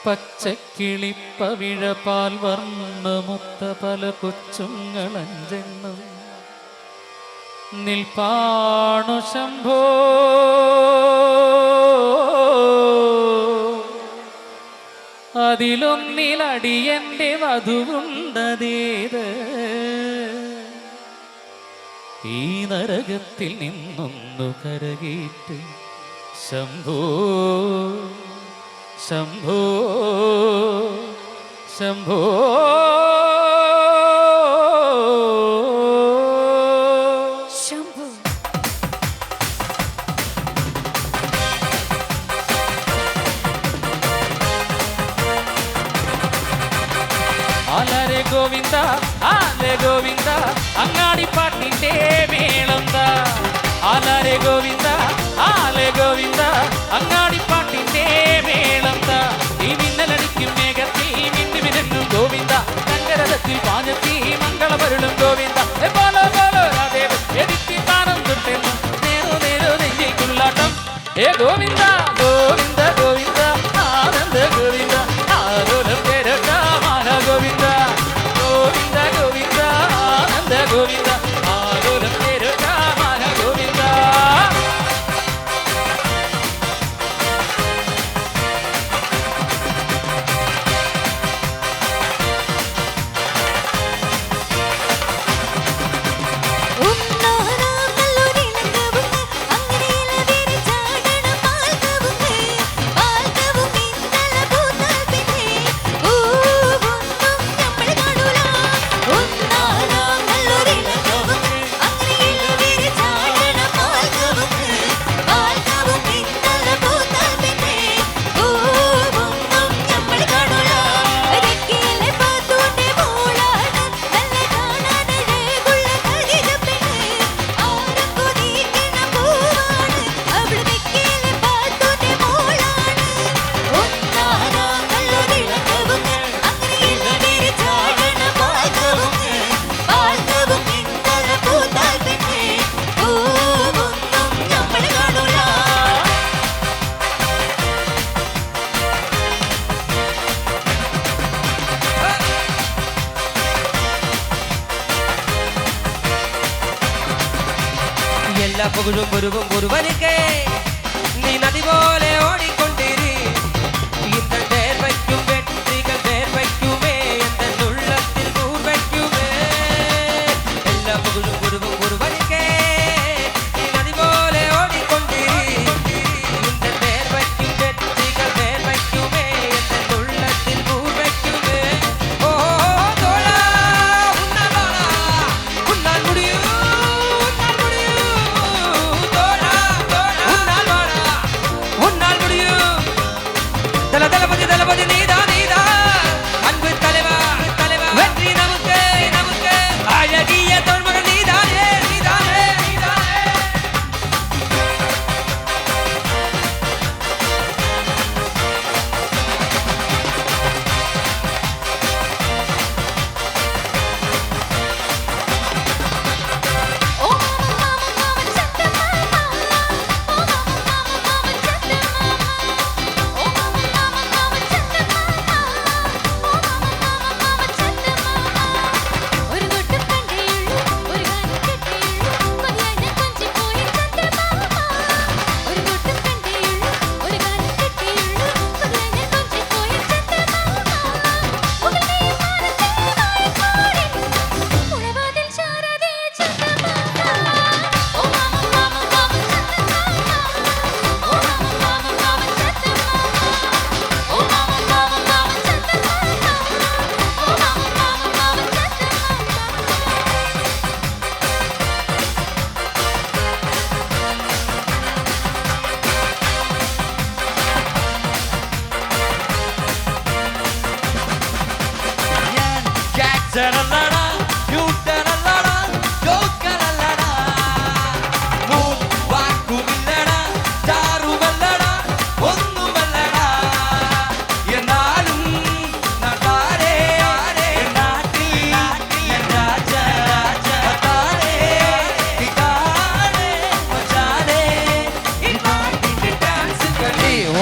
പച്ചക്കിളിപ്പവിഴപാൽ വർണ്ണമുത്ത പല കൊച്ചുങ്ങളഞ്ചെണ്ണം നിൽപ്പാണു ശംഭോ അതിലൊന്നിലടിയന്റെ വധുവുണ്ടതേത് ഈ നരകത്തിൽ നിന്നൊന്നു കരകേറ്റ് ശംഭോ ശംഭോ ശംഭോ ശംഭോ ആലരെ ഗോവിന്ദ ആലെ ഗോവിന്ദ അങ്ങാടിപ്പാട്ടിന്റെ മേളന്താ ആലരെ ഗോവിന്ദ ആലെ ഗോവിന്ദ അങ്ങാടിപ്പാട്ടിന്റെ മേളന്താ ഈ മിന്നലടിക്കും മേഘത്തിൽ മിന്നി മിന്നുന്നു ഗോവിന്ദ കങ്കരത്തിൽ പാഞ്ഞത്തി മംഗളമരുളും ഗോവിന്ദ പോലോ പോലോ രാധേവ് എതിത്തി താനം തൊട്ടെന്നു നേരോ നേരോ നെഞ്ചിക്കുള്ളാട്ടം ഏ ഗോവിന്ദ ഗോവിന്ദ ഗോവിന്ദ ആനന്ദ ഗോവിന്ദ ആലോലം പേരട്ടാമാല ഗോവിന്ദ ഗോവിന്ദ ഗോവിന്ദ ആനന്ദ ഗോവിന്ദ ആലോലം പേരട്ടാമാല ഗോവിന്ദ എല്ലാ പുകഴും ഒരുവും ഒരുവനുക്കേ നീ നദി പോലെ ഓടിക്കൊണ്ടിരി இந்த தேர்வைக்கும் வெற்றிகள் தேர்வைக்குமே எந்த உள்ளத்தில் கூர்வைக்குமே എല്ലാ പുകഴും ഒരുവും ഒരുവനുക്കേ നീ നദി പോലെ ഓടിക്കൊണ്ടിരി இந்த தேர்வைக்கும் வெற்றிகள் தேர்வைக்குமே எந்த உள்ளத்தில் கூர்வைக்குமே ஓ தோழா உன்னால் முடியும் தளபதி நீதா நீதா அன்பு தலைவா வெற்றி நமக்கு நமக்கு அழகிய தொன்மகன் நீதானே நீதானே நீதானே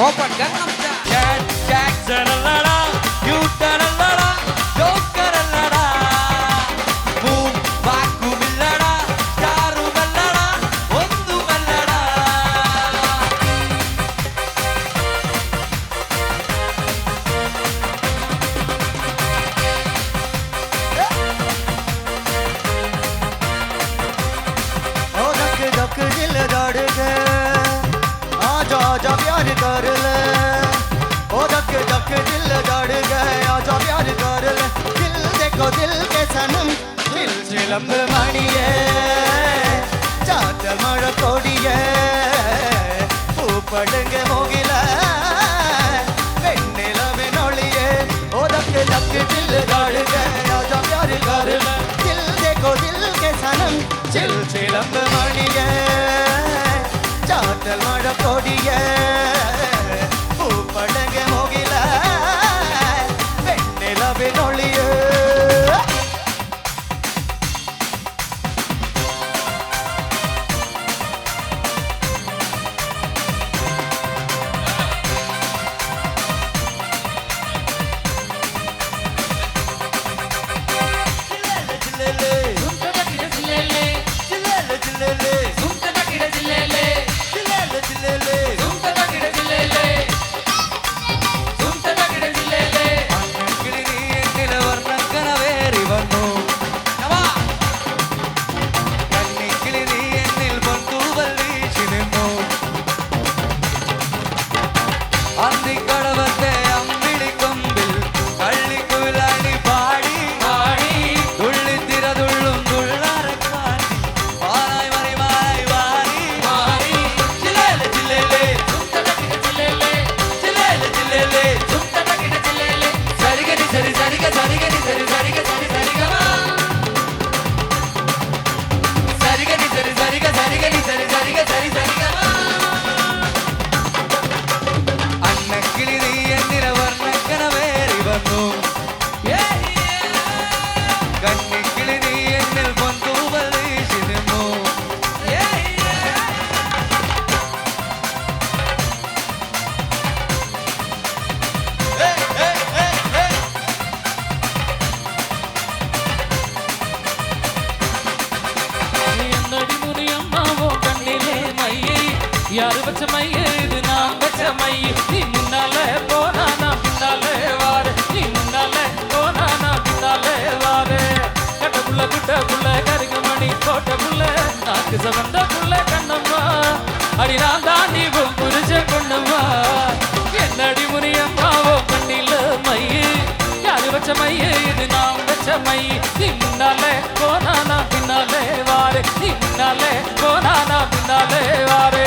Open Gangnam Style. Jackson दिल गाड़ गए आजा प्यार कर ले दिल देखो दिल के सनम दिल चिलम मणिये चाटल मഴ कोडिये പൂപ്പടങ്ങ മോകില വെണ്ണിലവെ നൊളിയെ ओ धक धक दिल गाड़ गए आजा प्यार कर ले दिल देखो दिल के सनम चिल चिलम मणिये चाटल मഴ कोडिये പൂപ്പടങ്ങ മോകില വെണ്ണിലവെ നൊളിയെ யாரு வச்ச மைய இது நான் வச்ச மைய நீ முன்னால போனா நான் பின்னாலே வாரு நீ முன்னால போனா நான் பின்னாலே வாரு கட்டப்புள்ள குட்டப்புள்ள கருக மணி கோட்டப்புள்ள நாக்கு சவந்த புள்ள கண்ணம்மா அடி நான் தாண்டி புரிச்ச பொண்ணம்மா என்னடி முனியம்மாவோ கண்ணில மைய யாரு வச்ச மைய இது நான் வச்ச மைய நீ முன்னால போனா நான் பின்னாலே வாரு நீ முன்னாலே போனா நான் பின்னாலே வாரு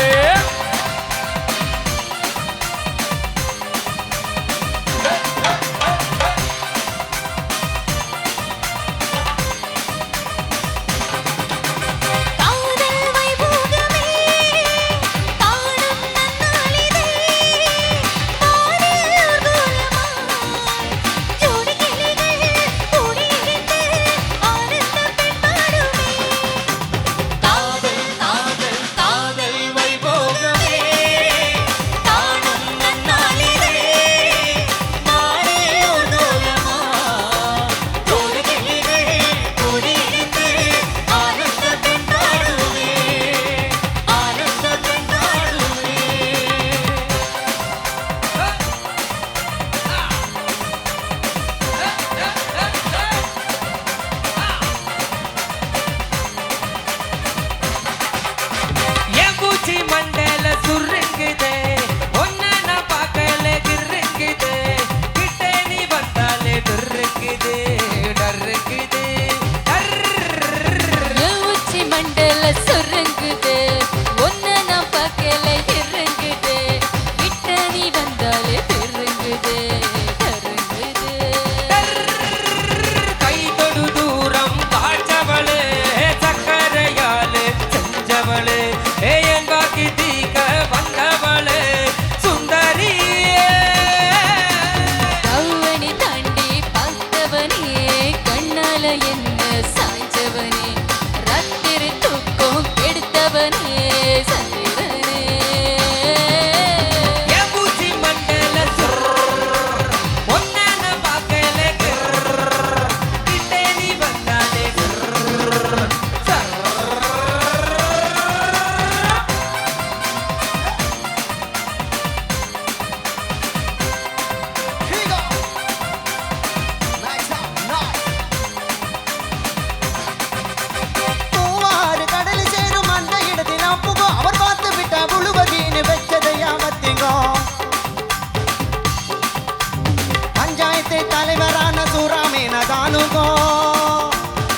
பஞ்சாயத்து தலைவரான சூராமீன தானுங்கோ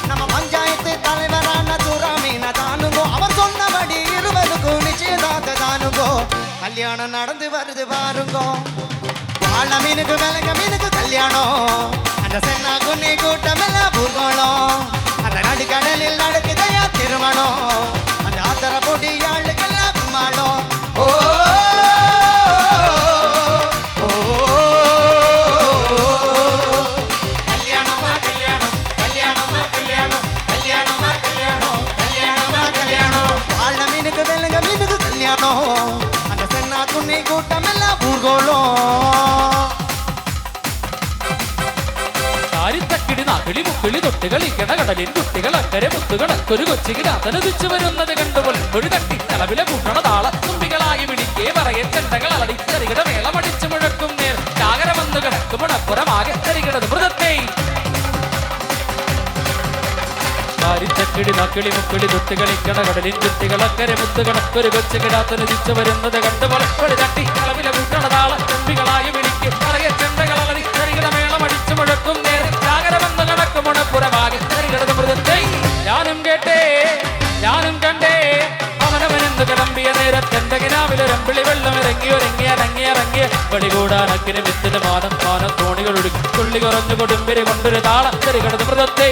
நம்ம பஞ்சாயத்து தலைவரான சூராமீன தானுங்கோ அவர் சொன்னபடி 20க்கும் நிச்சயதார்த்த தானுங்கோ கல்யாணம் நடந்து வருது பாருங்கோ வாழ மீனுக்கு விலங்க மீனுக்கு கல்யாணம் அந்த சென்னா குன்னி கூட்டம் எல்லாம் பூர்வலம் அந்த நடுக்கடலில் நடக்குதையா திருமணம் அந்த ஆத்தர போட்டி ஆளுக்கெல்லாம் கும்மாளம் ஓ கல்யாணமா கல்யாணம் கல்யாணமா கல்யாணம் கல்யாணமா கல்யாணம் கல்யாணமா கல்யாணம் வாழ மீனுக்கு விலங்க மீனுக்கு கல்யாணம் அந்த சென்னா குன்னி கூட்டம் எல்லாம் பூர்வலம் ആരിത്തക്കിടി നാക്കിളി മുക്കിളി തൊട്ടുകളി കിടകടലിൻ കുട്ടികൾ അക്കരെ മുത്തുകടക്കൊരു കൊച്ചികിടാത്തനുദിച്ചു വരുന്നത് കണ്ടു പൊൽപ്പൊടി തട്ടി തലവിലെ കൂട്ടണ താള തുമ്പികളായി വിളിക്കേ പറയെ ചെണ്ടകൾ അലടി ചെറുകിട മേളമടിച്ചു മുഴക്കും നേർ ചാകര വന്നു കിടക്കുമുണപ്പുറമാകെ ചെറുകിടത് മൃതത്തെ ആരിത്തക്കിടി നാക്കിളി മുക്കിളി തൊട്ടുകളി കിടകടലിൻ കുട്ടികൾ അക്കരെ മുത്തുകടക്കൊരു കൊച്ചികിടാത്തനുദിച്ചു വരുന്നത് കണ്ടു പൊൽപ്പൊടി തട്ടി തലവിലെ കൂട്ടണ താള തുമ്പികളായി വിളിക്കേ പറയെ ചെണ്ടകൾ അലടി ചെറുകിട മേളമടിച്ചു മുഴക്കും നേർ ഞാനും കേട്ടേ ഞാനും കണ്ടേ അവനവനെന്ന് കിളമ്പിയ നേരത്തെന്റെ കിനാവിലൊരമ്പിളി വെള്ളം ഇറങ്ങിയ പടികൂടാനക്കിന് വിത്തിന് മാനം തോണികളൊടുക്കി തുള്ളി കുറഞ്ഞു കൊടുമ്പിരി കൊണ്ടൊരു താളം ചെറുകിടത് മൃതത്തെ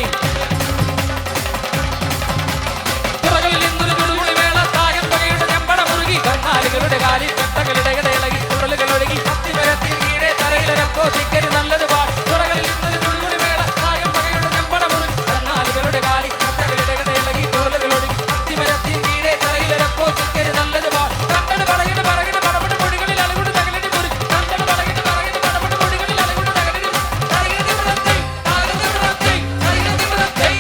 പുറകളിൽ നിന്നൊരു തുടുകുളി വേള തായം പകയുടെ ചെമ്പട മുറുകി കണ്ണാലികളുടെ കാലിൽ കെട്ടകളുടെ ഇടയിളകി കുഴലുകളൊഴുകി അത്തിവരത്തി കീഴെ തറയിലരപ്പോ ചിക്കരി നല്ലത് പാ പുറകളിൽ നിന്നൊരു തുടുകുളി വേള തായം പകയുടെ ചെമ്പട മുറുകി കണ്ണാലികളുടെ കാലിൽ കെട്ടകളുടെ ഇടയിളകി കുഴലുകളൊഴുകി അത്തിവരത്തി കീഴെ തറയിലരപ്പോ ചിക്കരി നല്ലത് പാ കണ്ടട് പറകിട് പറകിട് പടപെട്ട് പൊടികളിൽ അലകുട് തകലിടി മുറുകി കണ്ടട് പറകിട് പറകിട് പടപെട്ട് പൊടികളിൽ അലകുട് തകലിടി തകലിടി മൃതത്തെ തകലിടി മൃതത്തെ തകലിടി മൃതത്തെ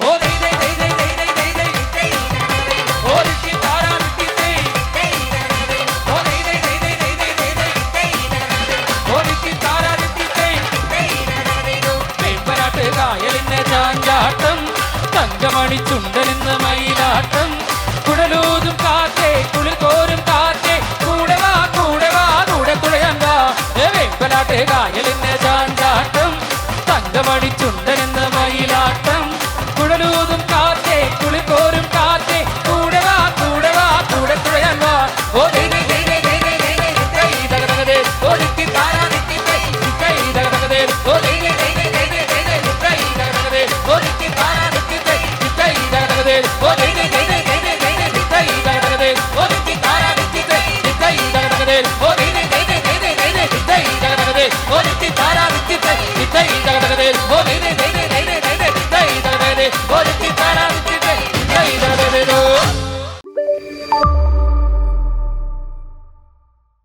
ഓ ദൈ ദൈ ദൈ ദൈ ദൈ ദൈ ദൈ ദൈ ദൈ ഓ ദിത്തി താരാ ദിത്തി ഓ ദൈ ദൈ ദൈ ദൈ ദൈ ദൈ ദൈ ദൈ ഓ ദിത്തി താരാ ദിത്തി പേപ്പരാട്ട് കായലിന്റെ ചാഞ്ചാട്ടം തങ്കമണി ചുണ്ടലിന്ന് മയിലാട്ടം കുടലൂതും കാറ്റേ കുളിർ കോരും കാറ്റേ കൂടെ വാ കൂടെ തുഴയാൻ വാ വേമ്പനാട്ട് കായലിന്റെ